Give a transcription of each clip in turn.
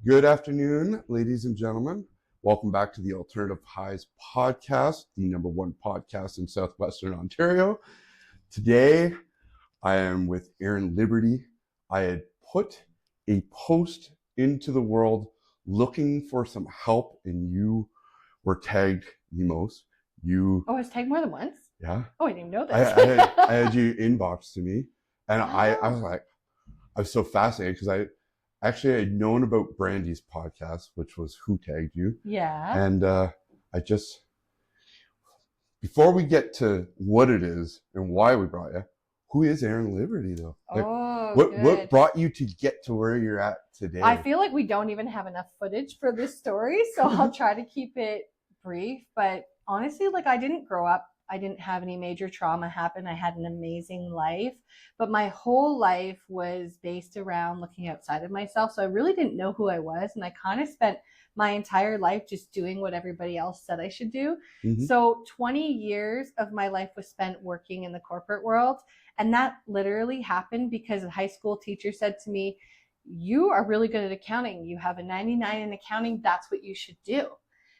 Good afternoon, ladies and gentlemen. Welcome back to the Alternative Highs podcast, the number one podcast in Southwestern Ontario. Today, I am with Erin Liberty. I had put a post into the world looking for some help, and you were tagged the most. I was tagged more than once? Yeah. Oh, I didn't even know this. I had you inbox to me, and I was like, I was so fascinated because I had known about Brandy's podcast, which was Who Tagged You. Yeah. And before we get to what it is and why we brought you, who is Erin Liberty though? What brought you to get to where you're at today? I feel like we don't even have enough footage for this story, so I'll try to keep it brief. But honestly, I didn't grow up. I didn't have any major trauma happen. I had an amazing life, but my whole life was based around looking outside of myself. So I really didn't know who I was. And I kind of spent my entire life just doing what everybody else said I should do. Mm-hmm. So 20 years of my life was spent working in the corporate world. And that literally happened because a high school teacher said to me, "You are really good at accounting. You have a 99 in accounting. That's what you should do."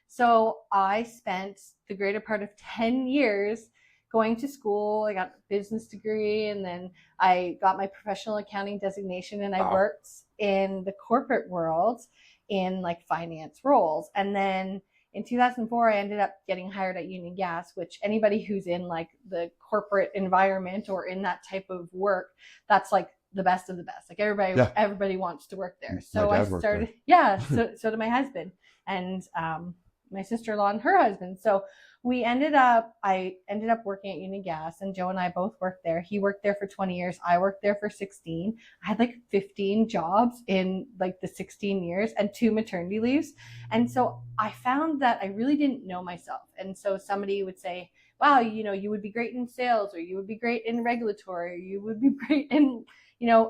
So I spent the greater part of 10 years going to school. I got a business degree, and then I got my professional accounting designation, and I worked in the corporate world in finance roles. And then in 2004, I ended up getting hired at Union Gas, which anybody who's in the corporate environment or in that type of work, that's the best of the best. Everybody wants to work there. So I started, so did my husband. And my sister-in-law and her husband. So I ended up working at Union Gas, and Joe and I both worked there. He worked there for 20 years. I worked there for 16. I had 15 jobs in the 16 years and 2 maternity leaves. And so I found that I really didn't know myself. And so somebody would say, "Wow, you would be great in sales, or you would be great in regulatory, or you would be great in,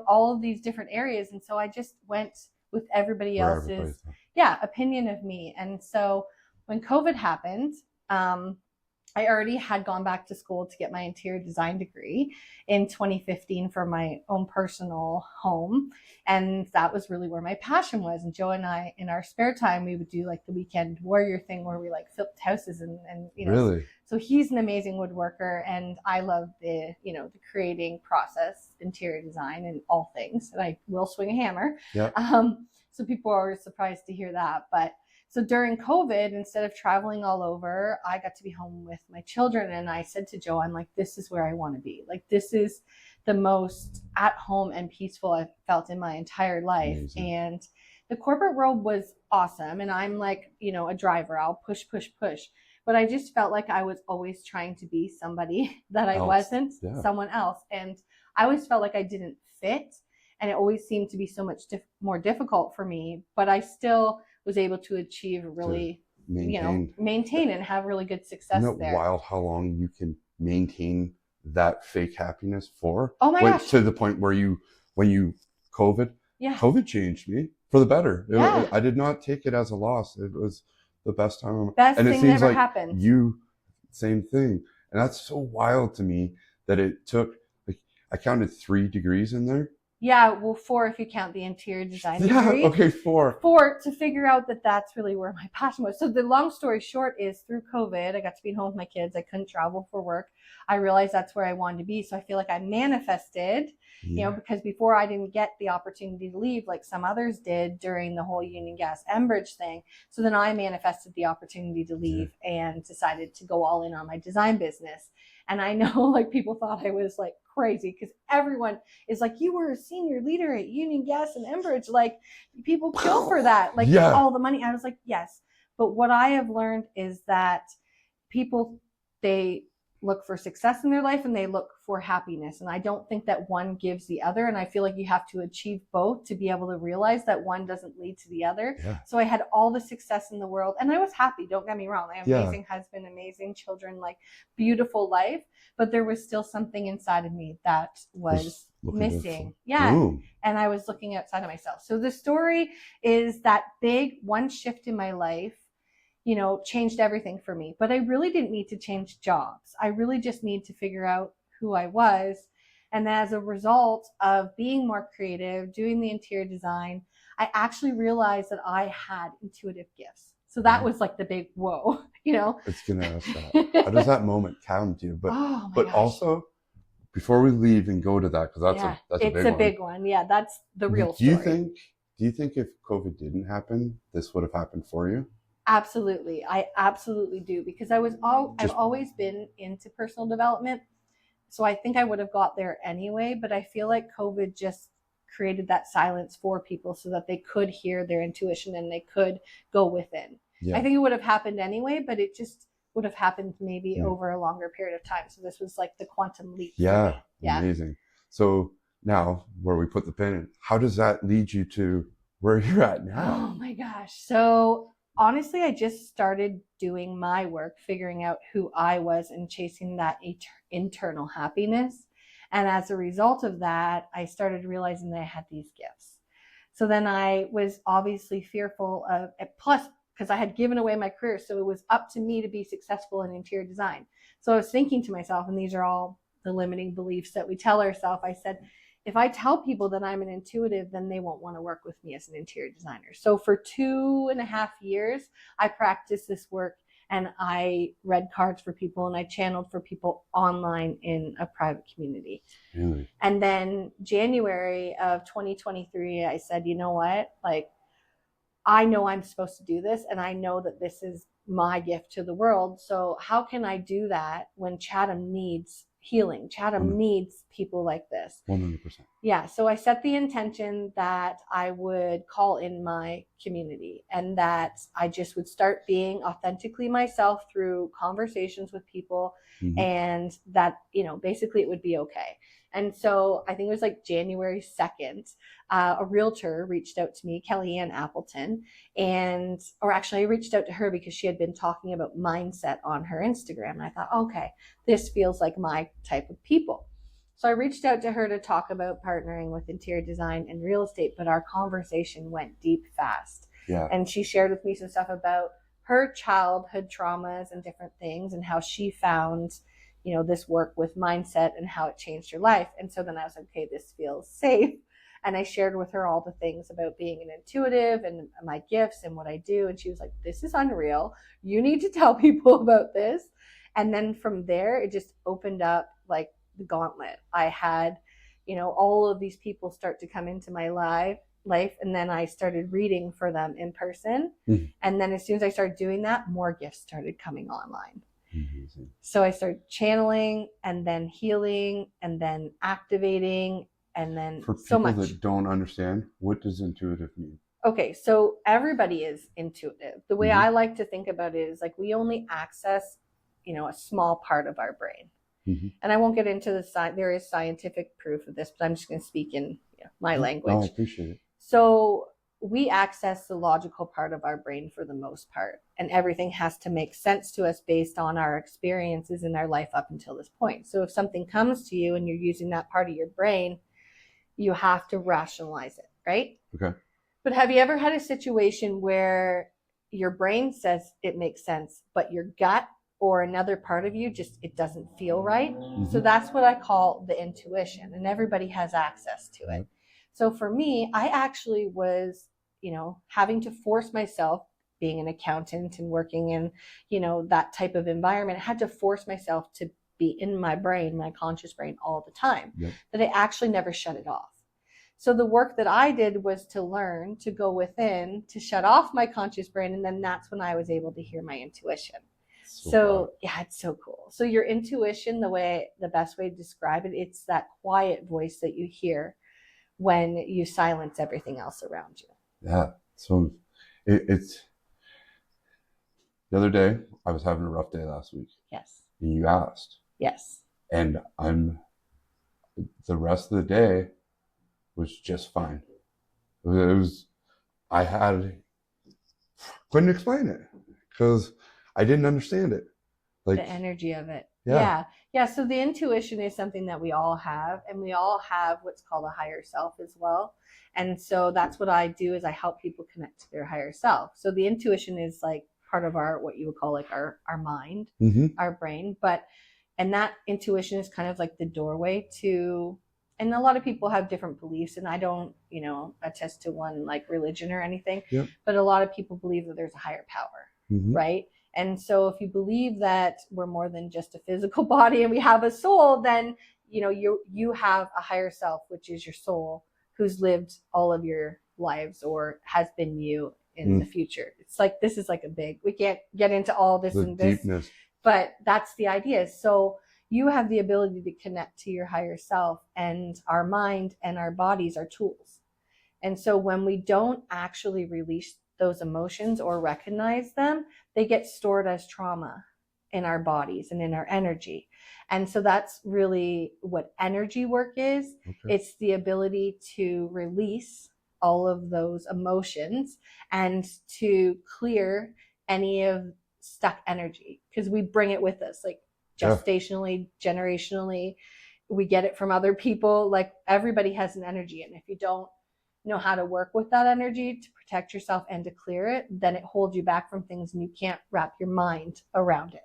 all of these different areas." And so I just went with everybody else's opinion of me. And so when COVID happened, I already had gone back to school to get my interior design degree in 2015 for my own personal home. And that was really where my passion was. And Joe and I, in our spare time, we would do the weekend warrior thing where we flipped houses and Really? So he's an amazing woodworker, and I love the creating process, interior design, and all things. And I will swing a hammer. Yeah. So people are always surprised to hear that. But so during COVID, instead of traveling all over, I got to be home with my children. And I said to Joe, I'm this is where I want to be. This is the most at home and peaceful I've felt in my entire life. Amazing. And the corporate world was awesome. And I'm a driver. I'll push. But I just felt like I was always trying to be somebody that I wasn't, someone else. And I always felt like I didn't fit. And it always seemed to be so much more difficult for me. But I still was able to achieve really, maintain and have really good success there. Isn't it wild how long you can maintain that fake happiness for? Oh my gosh. To the point where COVID changed me for the better. I did not take it as a loss. It was the best time. Best thing that ever happened. Same thing. And that's so wild to me that it took, I counted 3 degrees in there. Yeah, well, 4 if you count the interior design degree. Yeah, okay, 4. 4 to figure out that that's really where my passion was. So the long story short is, through COVID, I got to be home with my kids. I couldn't travel for work. I realized that's where I wanted to be. So I feel like I manifested, because before I didn't get the opportunity to leave like some others did during the whole Union Gas Enbridge thing. So then I manifested the opportunity to leave and decided to go all in on my design business. And I know people thought I was crazy, because everyone is you were a senior leader at Union Gas and Enbridge. People kill for that. All the money. I was yes. But what I have learned is that people, they look for success in their life and they look for happiness. And I don't think that one gives the other. And I feel like you have to achieve both to be able to realize that one doesn't lead to the other. Yeah. So I had all the success in the world and I was happy. Don't get me wrong. I have an amazing husband, amazing children, beautiful life. But there was still something inside of me that was missing. Yeah. Ooh. And I was looking outside of myself. So the story is that big one shift in my life changed everything for me. But I really didn't need to change jobs. I really just need to figure out who I was. And as a result of being more creative, doing the interior design, I actually realized that I had intuitive gifts. So that was like the big whoa, you know? It's going to ask that. How does that moment count to you? Oh my But gosh. also, before we leave and go to that, because that's a big one. It's a big one. Yeah, that's the real story. Do you think if COVID didn't happen, this would have happened for you? Absolutely. I absolutely do, because I've always been into personal development. So I think I would have got there anyway, but I feel like COVID just created that silence for people so that they could hear their intuition and they could go within. Yeah. I think it would have happened anyway, but it just would have happened maybe over a longer period of time. So this was like the quantum leap. Yeah, amazing. So now, where we put the pin in, how does that lead you to where you're at now? Oh my gosh. So honestly, I just started doing my work, figuring out who I was and chasing that internal happiness. And as a result of that, I started realizing that I had these gifts. So then I was obviously fearful of, plus, because I had given away my career. So it was up to me to be successful in interior design. So I was thinking to myself, and these are all the limiting beliefs that we tell ourselves. I said, if I tell people that I'm an intuitive, then they won't want to work with me as an interior designer. So for 2.5 years, I practiced this work and I read cards for people and I channeled for people online in a private community. Really? And then January of 2023, I said, you know what? Like, I know I'm supposed to do this and I know that this is my gift to the world. So how can I do that when Chatham needs healing? Chatham needs people like this. 100%. Yeah. So I set the intention that I would call in my community and that I just would start being authentically myself through conversations with people, and that, you know, basically it would be okay. And so I think it was like January 2nd, a realtor reached out to me, Kellyanne Appleton, or actually I reached out to her because she had been talking about mindset on her Instagram. And I thought, okay, this feels like my type of people. So I reached out to her to talk about partnering with interior design and real estate, but our conversation went deep fast. Yeah. And she shared with me some stuff about her childhood traumas and different things and how she found, you know, this work with mindset and how it changed her life. And so then I was like, okay, this feels safe. And I shared with her all the things about being an intuitive and my gifts and what I do. And she was like, this is unreal. You need to tell people about this. And then from there, it just opened up like the gauntlet. I had, you know, all of these people start to come into my life. And then I started reading for them in person. And then as soon as I started doing that, more gifts started coming online. So I started channeling and then healing and then activating and then for people that don't understand, what does intuitive mean? Okay, so everybody is intuitive. The way I like to think about it is like we only access, you know, a small part of our brain. And I won't get into the there is scientific proof of this, but I'm just going to speak in my language. Oh, I appreciate it. So we access the logical part of our brain for the most part, and everything has to make sense to us based on our experiences in our life up until this point. So if something comes to you and you're using that part of your brain, you have to rationalize it, right? Okay. But have you ever had a situation where your brain says it makes sense, but your gut or another part of you just, it doesn't feel right? So that's what I call the intuition, and everybody has access to it. So for me, I actually was, you know, having to force myself, being an accountant and working in, you know, that type of environment, I had to force myself to be in my brain, my conscious brain all the time, that I actually never shut it off. So the work that I did was to learn to go within, to shut off my conscious brain. And then that's when I was able to hear my intuition. So yeah, it's so cool. So your intuition, the best way to describe it, it's that quiet voice that you hear when you silence everything else around you. Yeah. So it's the other day, I was having a rough day last week. Yes. And you asked. Yes. And the rest of the day was just fine. Couldn't explain it because I didn't understand it. Like the energy of it. Yeah. So the intuition is something that we all have, and we all have what's called a higher self as well. And so that's what I do, is I help people connect to their higher self. So the intuition is like part of our, what you would call like our mind, our brain. And that intuition is kind of like the doorway to and a lot of people have different beliefs, and I don't, attest to one like religion or anything, Yep. but a lot of people believe that there's a higher power, right? And so if you believe that we're more than just a physical body and we have a soul, then you have a higher self, which is your soul, who's lived all of your lives or has been you in the future. It's like, this is like we can't get into all this The and this, deepness. but that's the idea. So you have the ability to connect to your higher self, and our mind and our bodies are tools. And so when we don't actually release those emotions or recognize them, they get stored as trauma in our bodies and in our energy. And so that's really what energy work is. Okay. It's the ability to release all of those emotions and to clear any of stuck energy, because we bring it with us, like gestationally, generationally. We get it from other people. Like, everybody has an energy, and if you don't know how to work with that energy to protect yourself and to clear it, then it holds you back from things, and you can't wrap your mind around it.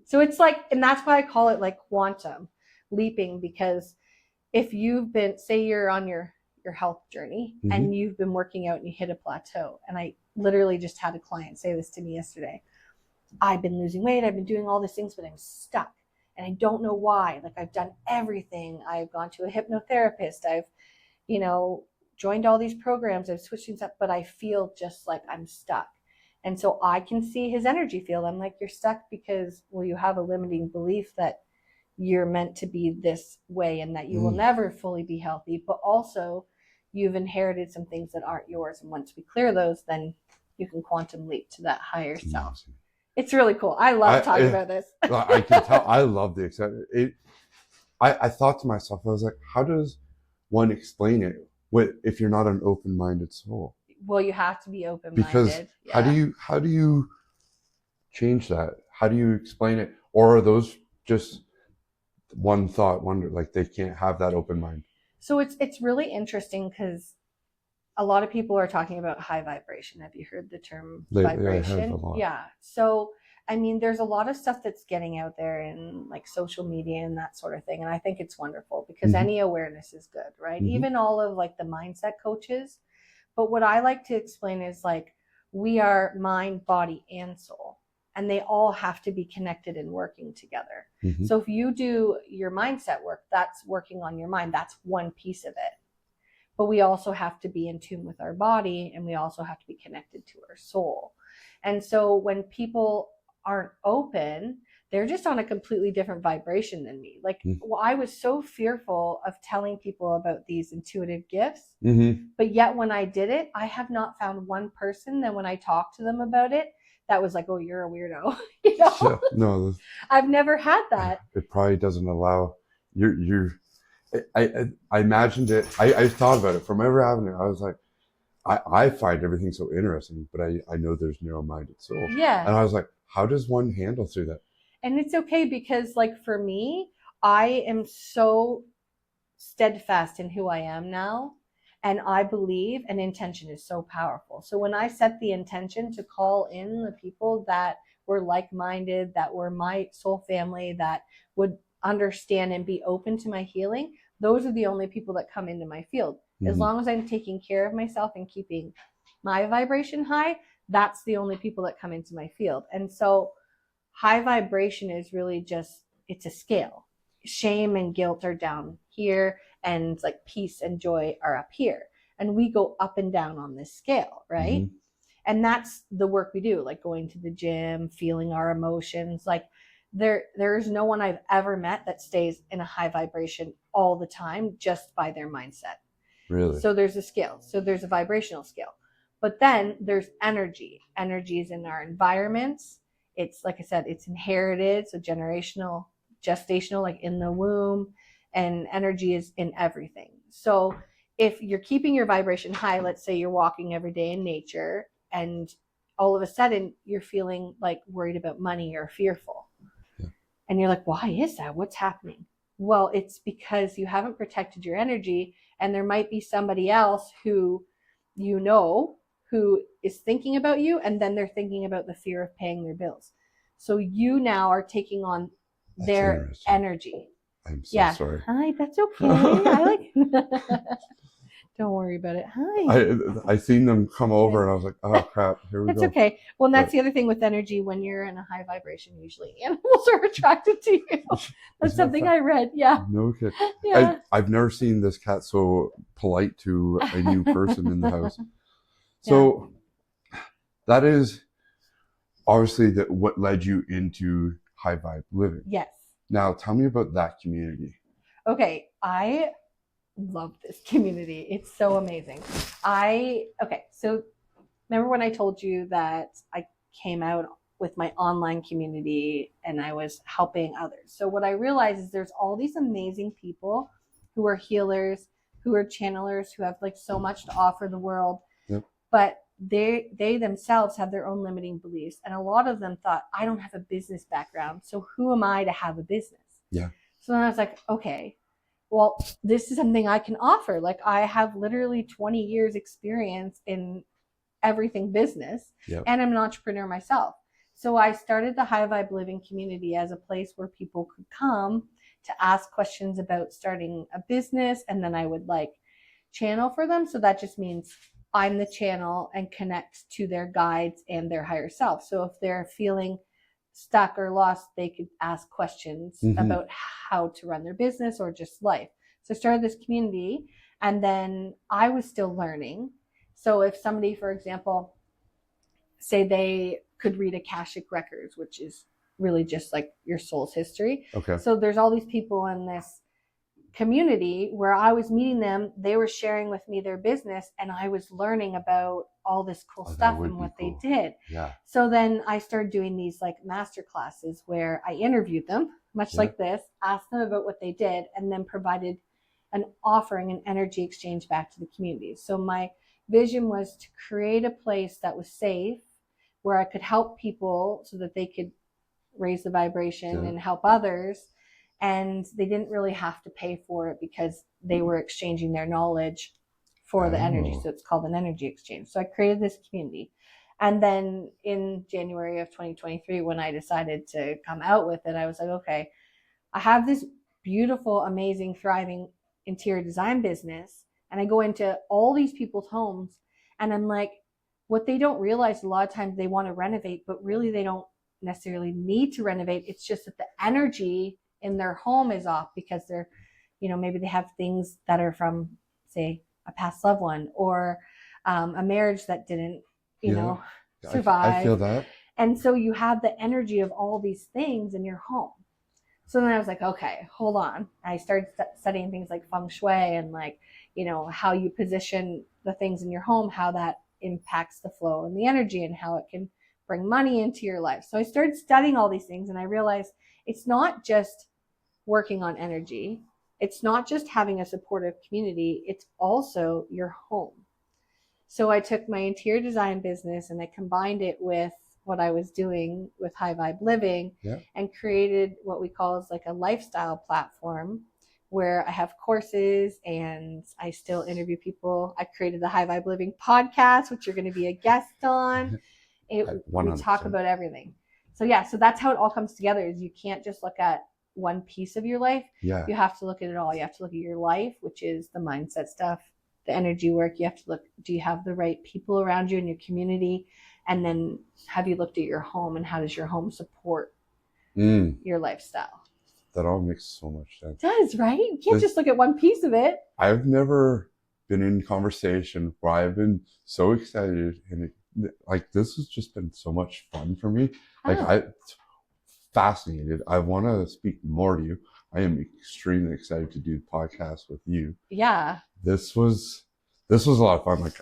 So it's like, and that's why I call it like quantum leaping, because if you've been, say you're on your health journey and you've been working out and you hit a plateau, and I literally just had a client say this to me yesterday. I've been losing weight, I've been doing all these things, but I'm stuck and I don't know why. Like, I've done everything. I've gone to a hypnotherapist. I've, joined all these programs. I've switched things up, but I feel just like I'm stuck. And so I can see his energy field. I'm like, you're stuck because, well, you have a limiting belief that you're meant to be this way and that you will never fully be healthy, but also you've inherited some things that aren't yours. And once we clear those, then you can quantum leap to that higher self. It's really cool. I love talking about this. I can tell. I love the excitement. I thought to myself, I was like, how does one explain it if you're not an open-minded soul? Well, you have to be open-minded. Because how do you change that? How do you explain it? Or are those just one thought wonder, like they can't have that open mind? So it's really interesting, because a lot of people are talking about high vibration. Have you heard the term vibration? I have a lot. Yeah. So, I mean, there's a lot of stuff that's getting out there in like social media and that sort of thing. And I think it's wonderful, because any awareness is good, right? Even all of like the mindset coaches. But what I like to explain is, like, we are mind, body, and soul, and they all have to be connected and working together. So if you do your mindset work, that's working on your mind. That's one piece of it. But we also have to be in tune with our body, and we also have to be connected to our soul. And so when people aren't open, they're just on a completely different vibration than me. Like, I was so fearful of telling people about these intuitive gifts, but yet when I did it, I have not found one person that when I talked to them about it, that was like, oh, you're a weirdo. Yeah, no, I've never had that. It probably doesn't allow I imagined it. I thought about it from every avenue. I was like, I find everything so interesting, but I know there's narrow-minded souls. Yeah. And I was like, how does one handle through that? And it's okay, because like for me, I am so steadfast in who I am now. And I believe an intention is so powerful. So when I set the intention to call in the people that were like-minded, that were my soul family, that would understand and be open to my healing, those are the only people that come into my field. As long as I'm taking care of myself and keeping my vibration high, that's the only people that come into my field. And so high vibration is really just, it's a scale. Shame and guilt are down here, and like peace and joy are up here. And we go up and down on this scale, right? And that's the work we do, like going to the gym, feeling our emotions. Like there's no one I've ever met that stays in a high vibration all the time just by their mindset. Really? So there's a scale. So there's a vibrational scale. But then there's energy. Energy is in our environments. It's, like I said, it's inherited. So generational, gestational, like in the womb, and energy is in everything. So if you're keeping your vibration high, let's say you're walking every day in nature, and all of a sudden you're feeling like worried about money or fearful. Yeah. And you're like, why is that? What's happening? Well, it's because you haven't protected your energy, and there might be somebody else who who is thinking about you, and then they're thinking about the fear of paying their bills. So you now are taking on their energy. I'm so Yeah. sorry. Hi, that's okay. I like. Don't worry about it. Hi. I seen them come over and I was like, oh crap, here we That's go. okay. Well, and that's But the other thing with energy. When you're in a high vibration, usually animals are attracted to you. That's something I read. Yeah. no kid. Yeah. I've never seen this cat so polite to a new person in the house. Yeah. So that is obviously what led you into high vibe living. Yes. Now tell me about that community. Okay. I love this community. It's so amazing. So remember when I told you that I came out with my online community and I was helping others. So what I realized is there's all these amazing people who are healers, who are channelers, who have like so much to offer the world. Yep. But they themselves have their own limiting beliefs. And a lot of them thought, I don't have a business background, so who am I to have a business? Yeah. So then I was like, okay, well, this is something I can offer. Like I have literally 20 years experience in everything business. Yep. And I'm an entrepreneur myself. So I started the High Vibe Living community as a place where people could come to ask questions about starting a business, and then I would like channel for them. So that just means I'm the channel and connect to their guides and their higher self. So if they're feeling stuck or lost, they could ask questions about how to run their business or just life. So I started this community, and then I was still learning. So if somebody, for example, say they could read Akashic records, which is really just like your soul's history. Okay. So there's all these people in this community where I was meeting them. They were sharing with me their business, and I was learning about all this cool stuff and what they did. Yeah. So then I started doing these like master classes where I interviewed them, much like this, asked them about what they did, and then provided an offering, an energy exchange back to the community. So my vision was to create a place that was safe, where I could help people so that they could raise the vibration and help others. And they didn't really have to pay for it because they were exchanging their knowledge for the energy. So it's called an energy exchange. So I created this community. And then in January of 2023, when I decided to come out with it, I was like, okay, I have this beautiful, amazing, thriving interior design business. And I go into all these people's homes, and I'm like, what they don't realize, a lot of times they want to renovate, but really they don't necessarily need to renovate. It's just that the energy in their home is off because they're, maybe they have things that are from, say, a past loved one, or a marriage that didn't, survive. I feel that. And so you have the energy of all these things in your home. So then I was like, okay, hold on. I started studying things like feng shui and like, how you position the things in your home, how that impacts the flow and the energy, and how it can bring money into your life. So I started studying all these things, and I realized it's not just working on energy. It's not just having a supportive community. It's also your home. So I took my interior design business and I combined it with what I was doing with High Vibe Living, and created what we call as like a lifestyle platform where I have courses and I still interview people. I created the High Vibe Living podcast, which you're going to be a guest on. We talk about everything. So so that's how it all comes together. Is you can't just look at one piece of your life. You have to look at it all. You have to look at your life, which is the mindset stuff, the energy work. You have to look, do you have the right people around you in your community? And then have you looked at your home, and how does your home support your lifestyle? That all makes so much sense. It does, right? You can't just look at one piece of it. I've never been in conversation where I've been so excited, and this has just been so much fun for me. I'm fascinated. I want to speak more to you. I am extremely excited to do the podcast with you. Yeah. This was a lot of fun. Like,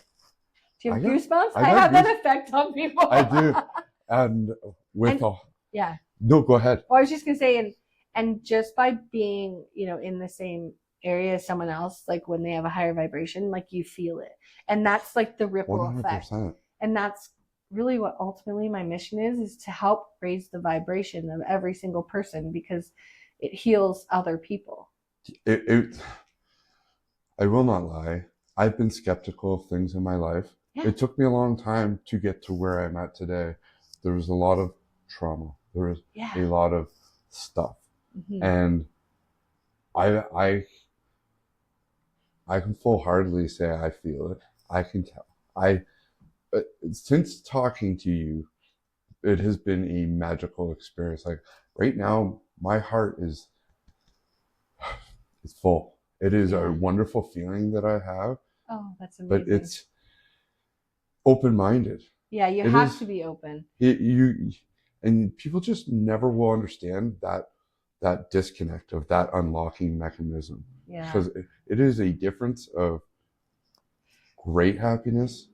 do you have goosebumps? I have that effect on people. I do. And no, go ahead. Well, I was just gonna say, and just by being, in the same area as someone else, like when they have a higher vibration, like you feel it. And that's like the ripple 100%. Effect. And that's really what ultimately my mission is to help raise the vibration of every single person, because it heals other people. I will not lie. I've been skeptical of things in my life. It took me a long time to get to where I'm at today. There was a lot of trauma. There was a lot of stuff. And I I can full-heartedly say I feel it. I can tell. I Since talking to you, it has been a magical experience. Like right now, my heart is full. It is a Yeah. wonderful feeling that I have, Oh, that's but amazing. it's open-minded. Yeah, you It have is to be open. you, and people just never will understand that disconnect of that unlocking mechanism, Yeah. because it is a difference of great happiness,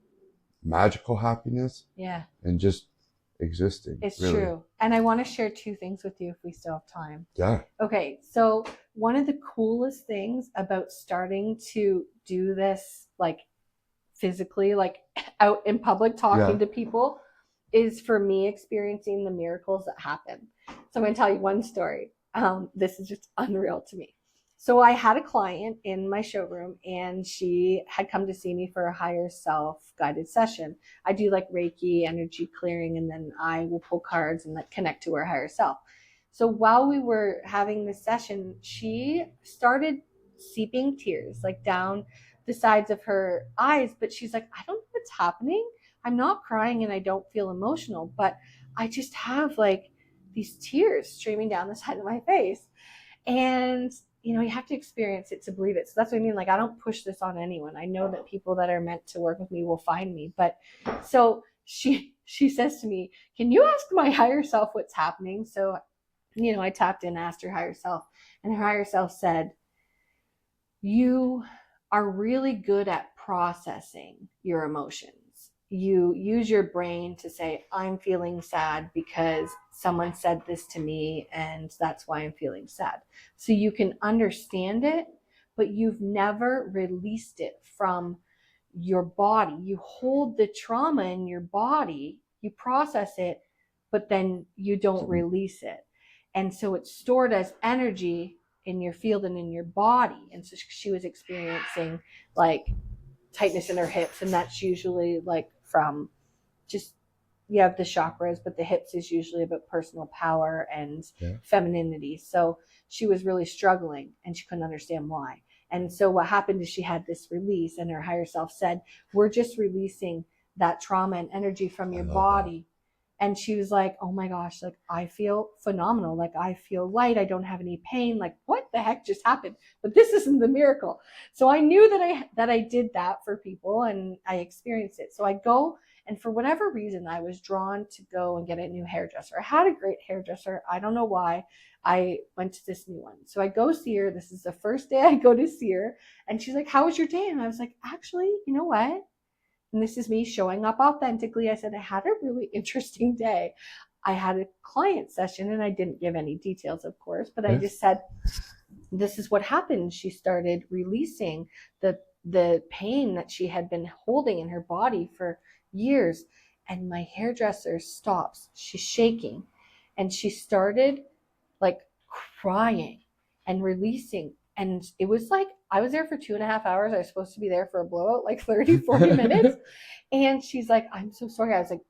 magical happiness, Yeah. and just existing. It's Really, true. And I want to share two things with you if we still have time. yeah, Okay, so one of the coolest things about starting to do this, like physically, like out in public yeah. talking to people, is for me experiencing the miracles that happen. So I'm going to tell you one story. This is just unreal to me. So I had a client in my showroom, and she had come to see me for a higher self guided session. I do like Reiki, energy clearing, and then I will pull cards and like connect to her higher self. So while we were having this session, she started seeping tears like down the sides of her eyes, but she's like, I don't know what's happening. I'm not crying and I don't feel emotional, but I just have like these tears streaming down the side of my face. And you have to experience it to believe it. So that's what I mean. Like, I don't push this on anyone. I know that people that are meant to work with me will find me. But so she says to me, can you ask my higher self what's happening? So, I tapped in, asked her higher self, and her higher self said, you are really good at processing your emotions. You use your brain to say, I'm feeling sad because someone said this to me, and that's why I'm feeling sad. So you can understand it, but you've never released it from your body. You hold the trauma in your body, you process it, but then you don't release it. And so it's stored as energy in your field and in your body. And so she was experiencing like tightness in her hips, and that's usually like from just, you have the chakras, but the hips is usually about personal power and femininity. So she was really struggling and she couldn't understand why. And so what happened is she had this release, and her higher self said, we're just releasing that trauma and energy from your body. And she was like, oh my gosh, like I feel phenomenal. Like I feel light. I don't have any pain. Like what the heck just happened? But this isn't the miracle. So I knew that I did that for people, and I experienced it. So I go, and for whatever reason, I was drawn to go and get a new hairdresser. I had a great hairdresser. I don't know why. I went to this new one. So I go see her. This is the first day I go to see her. And she's like, how was your day? And I was like, actually, you know what? And this is me showing up authentically. I said, I had a really interesting day. I had a client session, and I didn't give any details, of course, but I just said, this is what happened. She started releasing the pain that she had been holding in her body for years. And my hairdresser stops. She's shaking. And she started like crying and releasing. And it was like, I was there for 2.5 hours. I was supposed to be there for a blowout, like 30, 40 minutes. And she's like, I'm so sorry. I was like,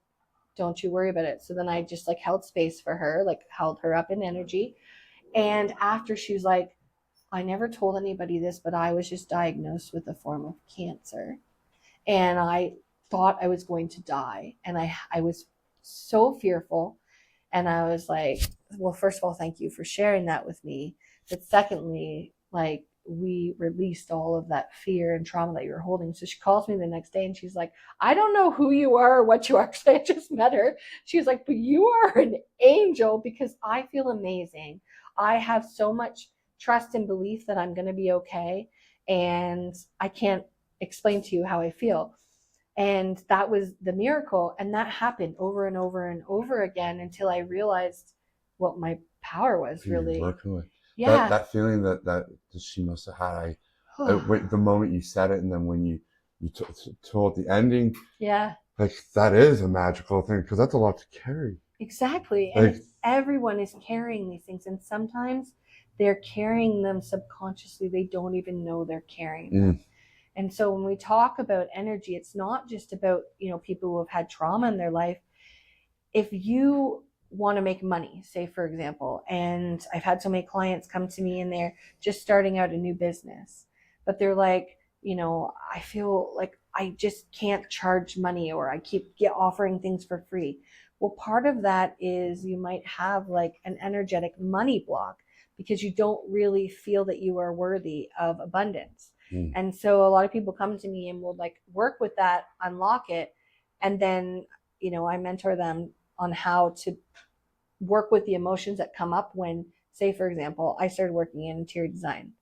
don't you worry about it. So then I just like held space for her, like held her up in energy. And after, she was like, I never told anybody this, but I was just diagnosed with a form of cancer. And I thought I was going to die. And I was so fearful. And I was like, well, first of all, thank you for sharing that with me. But secondly, like, we released all of that fear and trauma that you were holding. So she calls me the next day, and she's like, I don't know who you are or what you are, because I just met her. She's like, but you are an angel, because I feel amazing. I have so much trust and belief that I'm going to be okay. And I can't explain to you how I feel. And that was the miracle. And that happened over and over and over again until I realized what my power was really. Working with Yeah. that feeling that she must have had. The moment you said it, and then when you told the ending, yeah, like that is a magical thing, because that's a lot to carry. Exactly. Like, and everyone is carrying these things. And sometimes they're carrying them subconsciously. They don't even know they're carrying them. And so when we talk about energy, it's not just about, people who have had trauma in their life. If you want to make money, say for example, and I've had so many clients come to me and they're just starting out a new business, but they're like, I feel like I just can't charge money, or I keep offering things for free. Well, part of that is you might have like an energetic money block because you don't really feel that you are worthy of abundance. And so a lot of people come to me and will like work with that, unlock it, and then I mentor them on how to work with the emotions that come up when, say for example, I started working in interior design.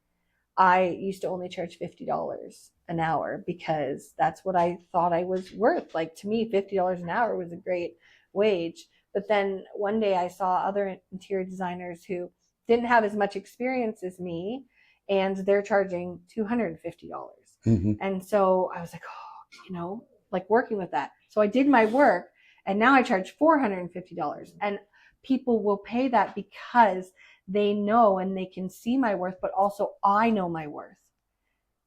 I used to only charge $50 an hour because that's what I thought I was worth. Like, to me, $50 an hour was a great wage. But then one day I saw other interior designers who didn't have as much experience as me, and they're charging $250. And so I was like, like working with that. So I did my work, and now I charge $450. And people will pay that because they know and they can see my worth, but also I know my worth,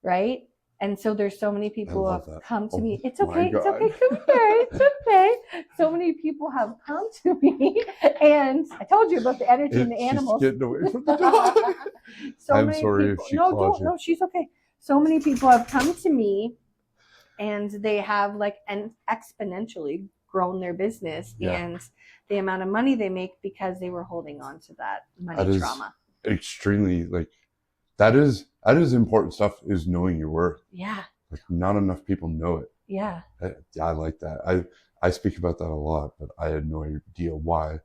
right? And so there's so many people who have come to me. It's okay. It's okay. Come here. It's okay. So many people have come to me, and I told you about the energy and the animals. She's getting away from the dog. I'm sorry people, if she claws you. No, she's okay. So many people have come to me, and they have like exponentially grown their business and the amount of money they make because they were holding on to that money trauma. Extremely, like, that is important stuff, is knowing your worth. Yeah. Like, not enough people know it. Yeah. I like that. I speak about that a lot, but I had no idea why.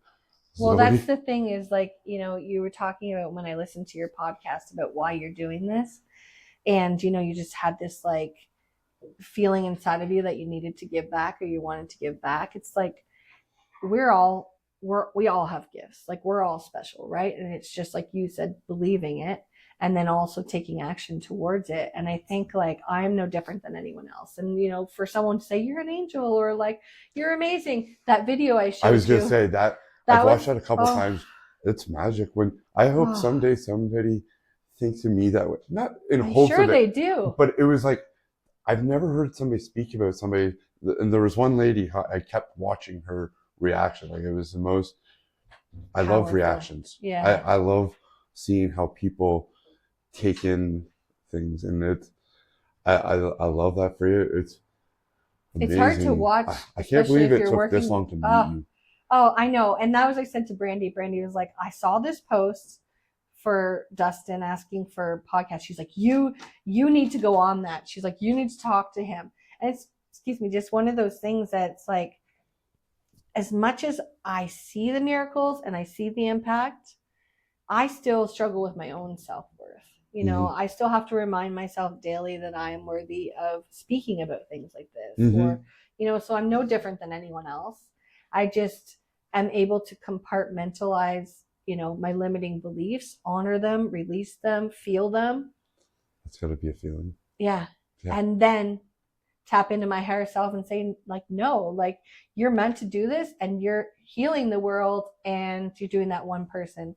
Well, that's the thing is, like, you were talking about when I listened to your podcast about why you're doing this, and you just had this like feeling inside of you that you needed to give back, or you wanted to give back. It's like we all have gifts. Like, we're all special, right? And it's just like you said, believing it and then also taking action towards it. And I think like I'm no different than anyone else. And for someone to say you're an angel or like you're amazing, that video I showed you. I was gonna say that I've watched that a couple times. It's magic. When I hope someday somebody thinks of me that way. Not in hopes of it. I'm sure they do. But it was like, I've never heard somebody speak about somebody. And there was one lady, I kept watching her reaction. Like, it was the most, I love reactions. Yeah. I love seeing how people take in things. And I love that for you. It's amazing. It's hard to watch. I can't believe it took this long to meet you. Oh, I know. And that was, I said to Brandy. Brandy was like, I saw this post for Dustin asking for a podcast. She's like, you need to go on that. She's like, you need to talk to him. And it's, excuse me, just one of those things that's like, as much as I see the miracles and I see the impact, I still struggle with my own self-worth. I still have to remind myself daily that I am worthy of speaking about things like this. Or, so I'm no different than anyone else. I just am able to compartmentalize my limiting beliefs, honor them, release them, feel them. That's got to be a feeling. Yeah. And then tap into my higher self and say, like, no, like, you're meant to do this, and you're healing the world, and you're doing that one person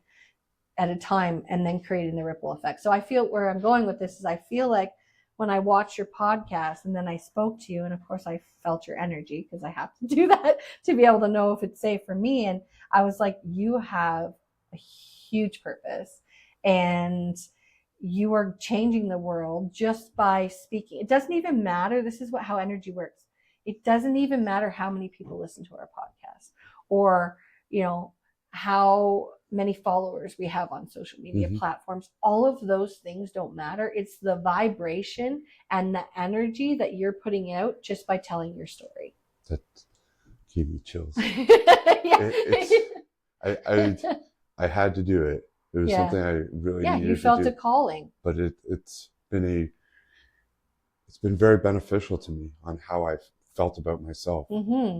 at a time, and then creating the ripple effect. So I feel where I'm going with this is I feel like when I watched your podcast and then I spoke to you, and of course I felt your energy because I have to do that to be able to know if it's safe for me. And I was like, you have a huge purpose, and you are changing the world just by speaking. It doesn't even matter. This is how energy works. It doesn't even matter how many people listen to our podcast, or how many followers we have on social media platforms. All of those things don't matter. It's the vibration and the energy that you're putting out just by telling your story. That gave me chills. I had to do it. It was something I really needed to do. Yeah, you felt a calling. But it's been very beneficial to me on how I felt about myself.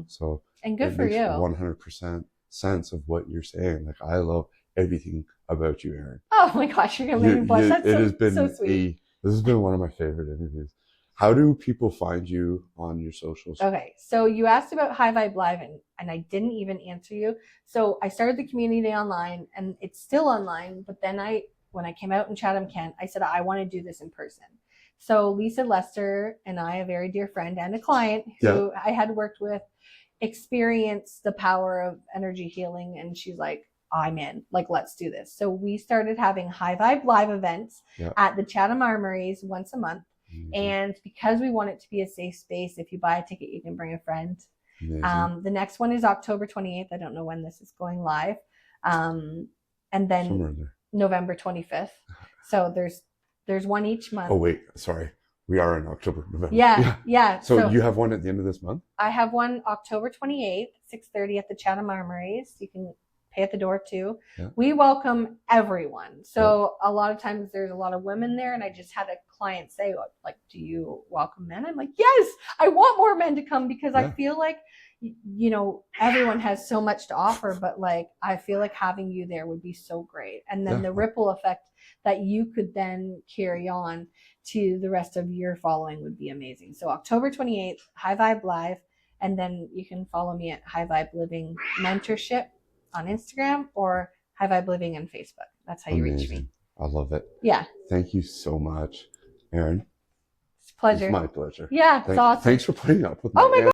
So, and good for you. 100% sense of what you're saying. Like, I love everything about you, Erin. Oh my gosh, you're gonna make me blush. That's so sweet. This has been one of my favorite interviews. How do people find you on your socials? Okay, so you asked about High Vibe Live, and I didn't even answer you. So I started the community online, and it's still online. But then when I came out in Chatham, Kent, I said I want to do this in person. So Lisa Lester and I, a very dear friend and a client who I had worked with, experience the power of energy healing. And she's like, I'm in, like, let's do this. So we started having high vibe live events at the Chatham Armories once a month. And because we want it to be a safe space, if you buy a ticket, you can bring a friend. The next one is October 28th. I don't know when this is going live. And then November 25th. So there's one each month. Oh, wait, sorry. We are in October, November. Yeah. So you have one at the end of this month? I have one October 28th, 6:30 at the Chatham Armories. You can pay at the door too. We welcome everyone. So a lot of times there's a lot of women there, and I just had a client say, like, do you welcome men? I'm like, yes, I want more men to come, because I feel like, you know, everyone has so much to offer, but like, I feel like having you there would be so great. And then the ripple effect that you could then carry on to the rest of your following would be amazing. So October 28th, High Vibe Live. And then you can follow me at High Vibe Living Mentorship on Instagram, or High Vibe Living on Facebook. That's how you reach me. I love it. Yeah. Thank you so much, Erin. It's a pleasure. It's my pleasure. Yeah, it's awesome. Thanks for putting up with me. Oh my God.